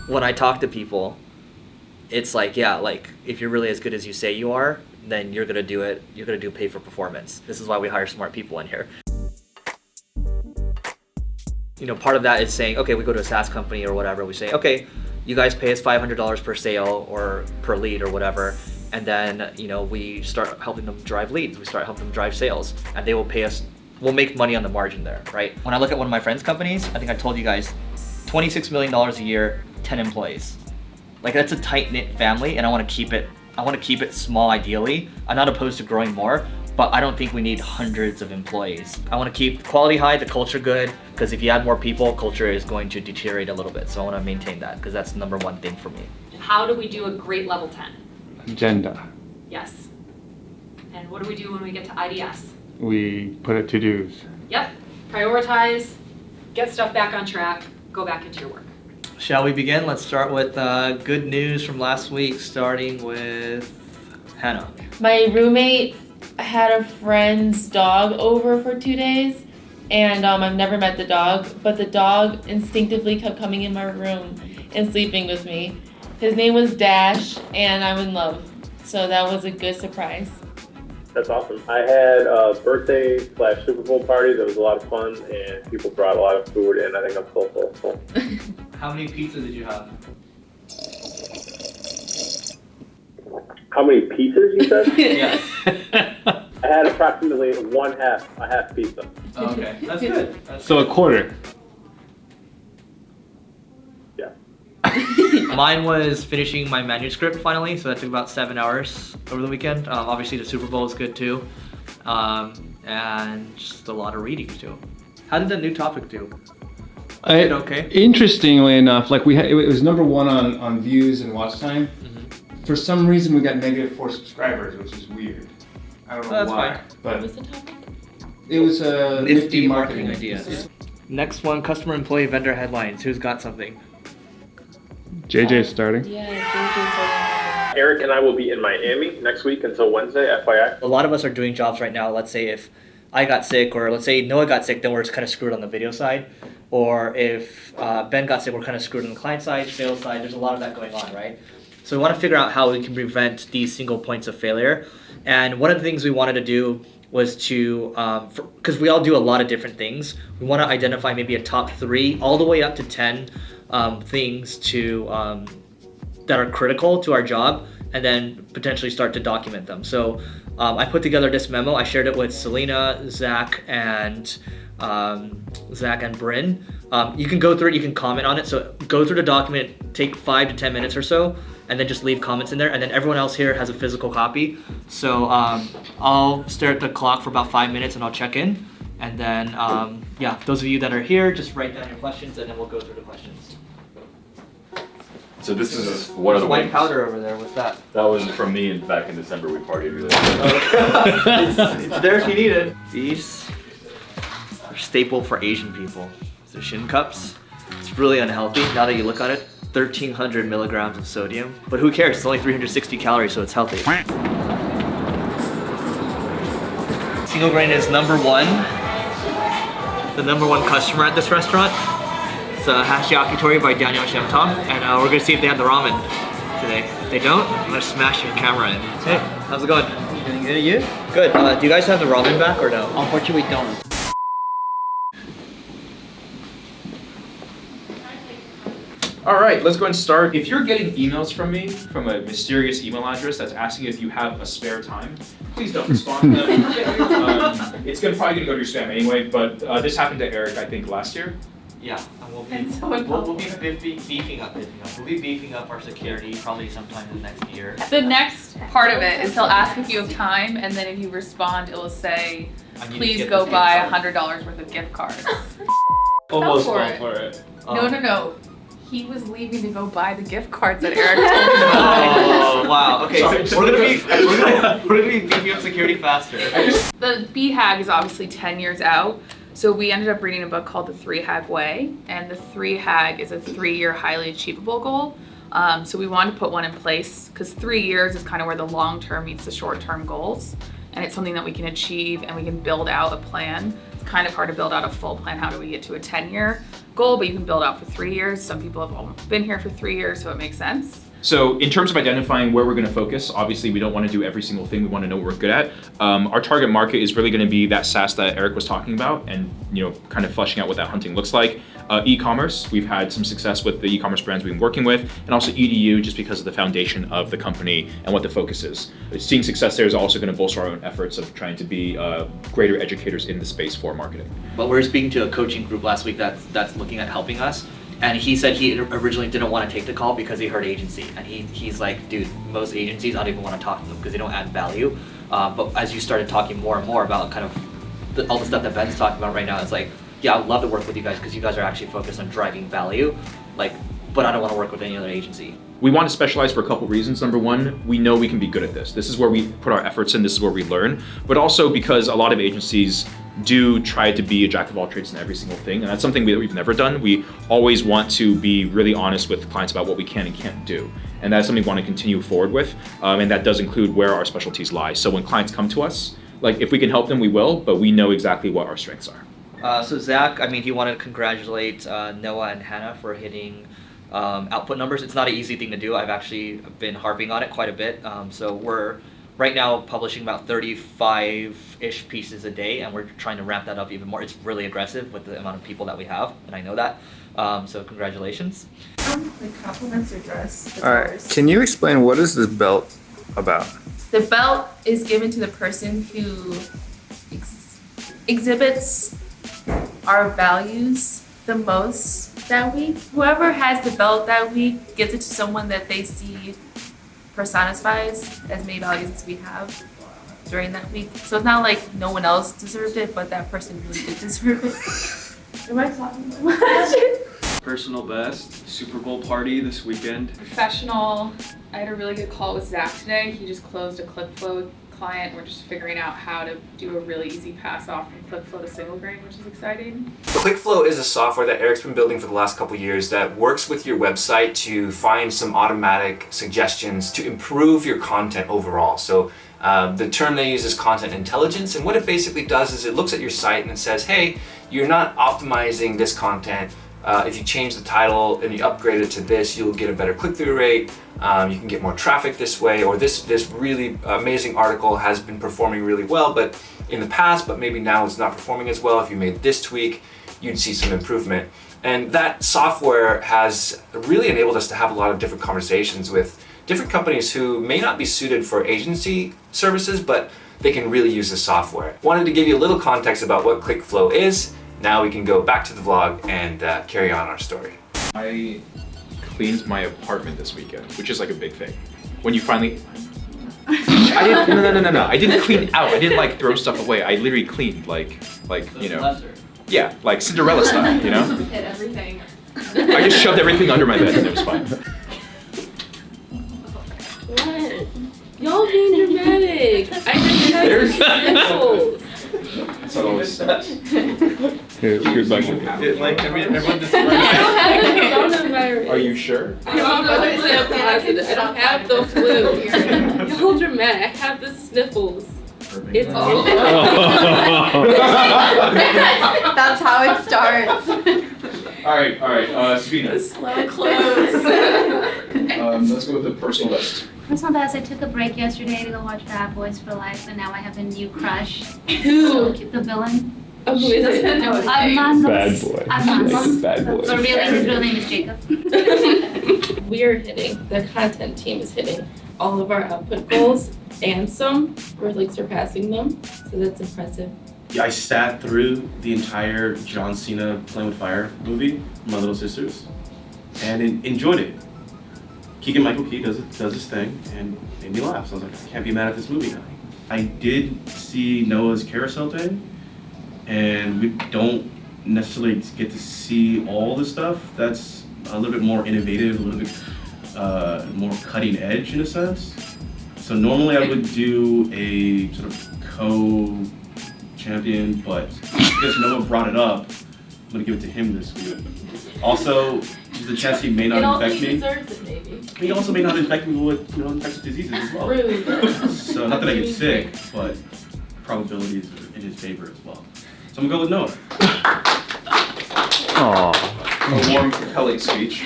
when I talk to people, it's like, yeah, like if you're really as good as you say you are, then you're gonna do it. You're gonna do pay for performance. This is why we hire smart people in here. You know, part of that is saying, okay, we go to a SaaS company or whatever. We say, okay, you guys pay us $500 per sale or per lead or whatever. And then, you know, we start helping them drive leads. We start helping them drive sales, and they will pay us. We'll make money on the margin there, right? When I look at one of my friends' companies, I think I told you guys, $26 million a year, 10 employees. Like that's a tight-knit family, and I want to keep it small ideally. I'm not opposed to growing more, but I don't think we need hundreds of employees. I want to keep quality high, the culture good, because if you add more people, culture is going to deteriorate a little bit. So I want to maintain that, because that's the number one thing for me. How do we do a great level 10? Agenda. Yes. And what do we do when we get to IDS? We put it to-dos. Yep. Prioritize, get stuff back on track, go back into your work. Shall we begin? Let's start with good news from last week, starting with Hannah. My roommate had a friend's dog over for 2 days, and I've never met the dog, but the dog instinctively kept coming in my room and sleeping with me. His name was Dash, and I'm in love. So that was a good surprise. That's awesome. I had a birthday / Super Bowl party that was a lot of fun, and people brought a lot of food, and I think I'm so full. How many pizzas did you have? How many pizzas you said? Yes. I had approximately a half pizza. Oh, okay, that's good. So a quarter. Yeah. Mine was finishing my manuscript finally, so that took about 7 hours over the weekend. Obviously the Super Bowl is good too. And just a lot of reading too. How did the new topic do? Okay. Interestingly enough, like it was number one on views and watch time. Mm-hmm. For some reason, we got -4 subscribers, which is weird. I don't know That's why. fine. But What was the topic? it was a Nifty marketing ideas. Next one, customer, employee, vendor headlines. Who's got something? JJ's starting. Yeah, JJ's Eric and I will be in Miami next week until Wednesday, FYI. A lot of us are doing jobs right now. Let's say if I got sick, or let's say Noah got sick, then we're kind of screwed on the video side. Or if Ben got sick, we're kind of screwed on the client side, sales side. There's a lot of that going on, right? So we want to figure out how we can prevent these single points of failure. And one of the things we wanted to do was to, because we all do a lot of different things, we want to identify maybe a top 3 all the way up to 10 things that are critical to our job, and then potentially start to document them. So I put together this memo. I shared it with Selena, Zach, and Bryn. You can go through it, you can comment on it. So go through the document, take 5 to 10 minutes or so, and then just leave comments in there. And then everyone else here has a physical copy. So I'll stare at the clock for about 5 minutes and I'll check in. And then, yeah, those of you that are here, just write down your questions and then we'll go through the questions. So this is one of the white wings. powder over there, what's that? That was from me back in December. We partied really. It's there if you need it. These are staple for Asian people. They're shin cups. It's really unhealthy now that you look at it. 1,300 milligrams of sodium, but who cares? It's only 360 calories, so it's healthy. Single grain is number 1. The number 1 customer at this restaurant. It's Hash Yakitori by Daniel Shemtong, and we're gonna see if they have the ramen today. If they don't, I'm gonna smash your camera in. Hey, how's it going? Doing good, you? Good. Do you guys have the ramen back or no? Unfortunately, we don't. All right, let's go and start. If you're getting emails from me from a mysterious email address that's asking if you have a spare time, please don't respond to them. It's probably gonna go to your spam anyway, but this happened to Eric, I think, last year. Yeah, and we'll be beefing up our security probably sometime in the next year. The next part of it is he'll ask if you have time, and then if you respond, it will say, please go buy $100 worth of gift cards. Almost for fell it. for it. No. He was leaving to go buy the gift cards that Eric told me about. Oh wow. Okay, so we're gonna be beefing up security faster. The BHAG is obviously 10 years out. So we ended up reading a book called The 3HAG Way, and the 3HAG is a 3-year highly achievable goal. So we wanted to put one in place because 3 years is kind of where the long-term meets the short-term goals, and it's something that we can achieve and we can build out a plan. It's kind of hard to build out a full plan. How do we get to a 10-year goal? But you can build out for 3 years. Some people have all been here for 3 years, so it makes sense. So in terms of identifying where we're going to focus, obviously we don't want to do every single thing. We want to know what we're good at. Our target market is really going to be that SaaS that Eric was talking about, and kind of fleshing out what that hunting looks like. E-commerce, we've had some success with the e-commerce brands we've been working with, and also EDU, just because of the foundation of the company and what the focus is. Seeing success there is also going to bolster our own efforts of trying to be greater educators in the space for marketing. But we're speaking to a coaching group last week that's looking at helping us. And he said he originally didn't want to take the call because he heard agency. And he's like, dude, most agencies, I don't even want to talk to them because they don't add value. But as you started talking more and more about kind of all the stuff that Ben's talking about right now, it's like, yeah, I would love to work with you guys because you guys are actually focused on driving value. But I don't want to work with any other agency. We want to specialize for a couple reasons. Number one, we know we can be good at this. This is where we put our efforts in, this is where we learn. But also because a lot of agencies do try to be a jack of all trades in every single thing, and that's something we've never done. We always want to be really honest with clients about what we can and can't do. And that's something we want to continue forward with, and that does include where our specialties lie. So when clients come to us, like if we can help them, we will, but we know exactly what our strengths are. So Zach, he wanted to congratulate Noah and Hannah for hitting output numbers. It's not an easy thing to do. I've actually been harping on it quite a bit. So we're right now publishing about 35-ish pieces a day, and we're trying to ramp that up even more. It's really aggressive with the amount of people that we have, and I know that. So congratulations. Like compliments your dress. All right, can you explain what is this belt about? The belt is given to the person who exhibits our values the most that week. Whoever has the belt that week gives it to someone that they see personifies as many values as we have during that week. So it's not like no one else deserved it, but that person really did deserve it. Am I talking too much? Personal best, Super Bowl party this weekend. Professional. I had a really good call with Zach today. He just closed a ClickFlow client. We're just figuring out how to do a really easy pass off from ClickFlow to single grain, which is exciting. ClickFlow is a software that Eric's been building for the last couple years that works with your website to find some automatic suggestions to improve your content overall. So the term they use is content intelligence, and what it basically does is it looks at your site and it says, hey, you're not optimizing this content. If you change the title and you upgrade it to this, you'll get a better click-through rate. You can get more traffic this way, or this really amazing article has been performing really well, but in the past, but maybe now it's not performing as well. If you made this tweak, you'd see some improvement. And that software has really enabled us to have a lot of different conversations with different companies who may not be suited for agency services, but they can really use the software. Wanted to give you a little context about what ClickFlow is. Now we can go back to the vlog and carry on our story. I cleaned my apartment this weekend, which is like a big thing. When you finally... No. I didn't clean out. I didn't like throw stuff away. I literally cleaned like you know. Yeah, like Cinderella style, you know? Hit everything. I just shoved everything under my bed and it was fine. What? Y'all being dramatic. I just had That's what I always said. Here's back with you. Like, everyone just coronavirus. Are you sure? I'm 100% positive. I don't have the flu. Y'all dramatic. I have the sniffles. It's all That's how it starts. All right, Savina. slow close. Let's go with the personal best. Personal best, I took a break yesterday to go watch Bad Boys for Life, and now I have a new crush. Who? So cute, the villain. Oh, who is it? Armando. Bad boy. Armando. Bad boy. But really, his real name is Jacob. We're hitting, the content team is hitting all of our output goals and some. We're like surpassing them, so that's impressive. Yeah, I sat through the entire John Cena Playing with Fire movie, My Little Sisters, and enjoyed it. Keegan-Michael Key does his thing and made me laugh. So I was like, I can't be mad at this movie now. I did see Noah's carousel thing, and we don't necessarily get to see all the stuff. That's a little bit more innovative, a little bit more cutting edge in a sense. So normally I would do a sort of co-champion, but because Noah brought it up, I'm gonna give it to him this week. Also, there's a chance he may not infect me. He deserves it, maybe. He also may not infect me with infectious diseases as well. Rude. So not that I get sick, but probability is in his favor as well. So I'm gonna go with Noah. Aw. A warm, compelling speech.